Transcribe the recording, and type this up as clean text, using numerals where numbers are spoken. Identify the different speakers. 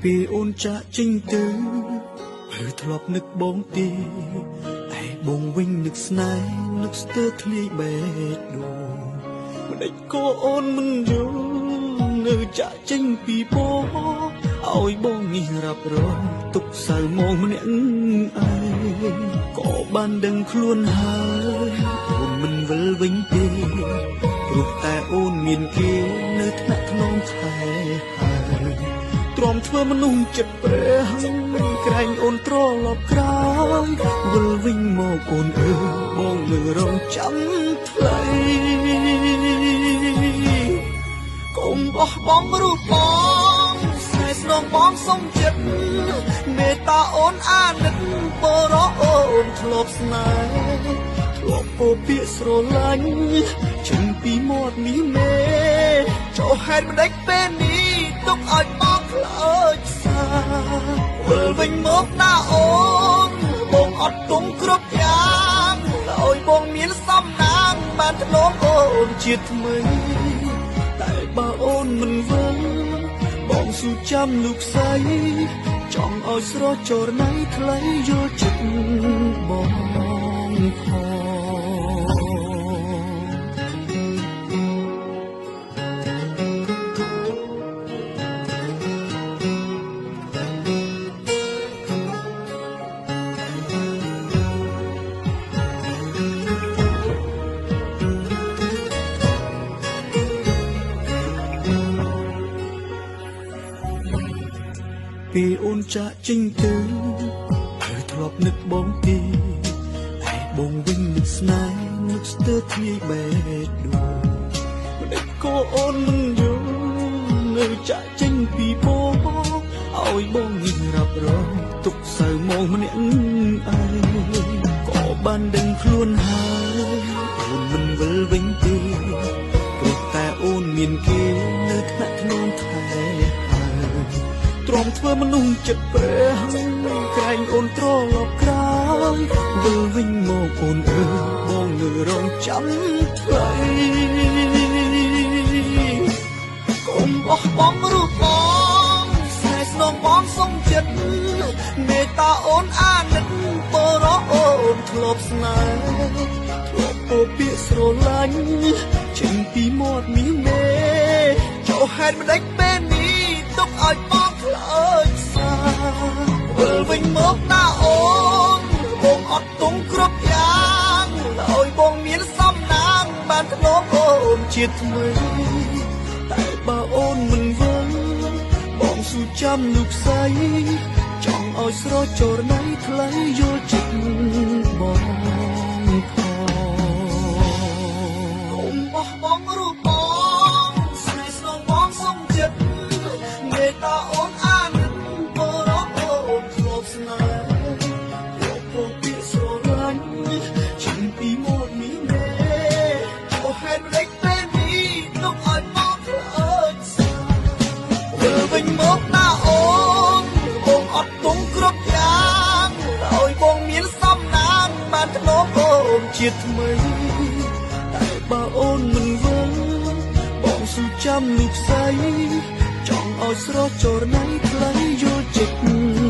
Speaker 1: Vì ôn trả chinh tư hơi thọp nực bóng tì ai bông vinh nực snai nực stơ thli bè đồ mà đạch cô ôn mình vô nơi trả chinh vì bố ôi bông nghi rạp rồi tục sao mong mình ai có ban đừng khuôn hai ôn mình vỡ vinh tì rụt ta ôn miền kia nơi thác non thai haiទ្រាំធ្វើមនុស្សចិត្តព្រះក្រែងអូនត្រឡប់ក្រោយវិលវិញមកអូនអើយបងនៅរងចាំថ្លៃកុំបោះបង់រូបបងស្នេហ៍ស្នងបងសុំចិត្តមេត្តាអូនអាណិតបរោអូនធ្លាប់ស្នេហ៍ធ្លាប់ពោពាក្យស្រឡាញ់ចេញពីមាត់នេះមេចូលហេតុមិនដេចពេលនេះទុកឲ្យបងខ្លោចសាវិលវិញមកណាអូនបងអត់ទុំគ្រប់យ៉ាងឲ្យបងមានសំណាងបានធ្លាប់អូនជាថ្មីតែបើអូនមិនវិលបងស៊ូចាំលោកស្រីចង់ឲ្យស្រស់ចរណៃថ្លៃយល់ចិត្តបងផងពេលអូនចាក់ចេញទៅហើយធ្លាប់នឹកបងទីតែបងវិញនឹកស្នេហ៍នឹកស្ទើរធ្លាយបែកដូរមិនដេចក៏អូនមិនយល់នៅចាក់ចេញពីបងឲ្យបងងឿងរាប់រងទុកសៅមងម្នាក់ឯងក៏បានដឹងខ្លួនហើយអូនមិនវិលវិញទេព្រោះតែអូនមានគេនៅថ្នាក់ធ្នមថែទ្រាំធ្វើមនុស្សចិត្តព្រះក្រែងអូនត្រឡប់ក្រោយវិលវិញមកអូនអើយបងនៅរងចាំថ្លៃកុំបោះបង់រូបបងស្នេហ៍ស្នងបងសុំចិត្តមេត្តាអូនអាណិតបរោអូនធ្លាប់ស្នេហ៍ធ្លាប់ពោពាក្យស្រឡាញ់ចេញពីមាត់នេះមេចូលហេតុមិនដេចពេលនេះទុកឲ្យបងខ្លោចសាវិលវិញមកណាអូនបងអត់ទុំគ្រប់យ៉ាងឲ្យបងមានសំណាងបានធ្លាប់អូនជាថ្មីតែបើអូនមិនវិលបងស៊ូចាំលោកស្រីចង់ឲ្យស្រស់ចរណៃថ្លៃយល់ចិត្តបងកុំបោះបង់រូបបងស្នេហ៍ស្នងបងសុំចិត្តមេត្តាអូនអាណិតបរោអូនធ្លាប់ស្នេហ៍ធ្លាប់ពោពាក្យស្រឡាញ់ចេញពីមាត់នេះមេចូលហេតុមិនដេចពេលនេះទុកឲ្យបងខ្លោចសាវិលវិញមកណាអូនបងអត់ទុំគ្រប់យ៉ាងឲ្យបងមានសំណាងបានធ្លាប់អូនជាថ្មីតែបើអូនមិនវិលបងស៊ូចាំលោកស្រីចង់ឲ្យស្រស់ចរណៃថ្លៃយល់ចិត្ត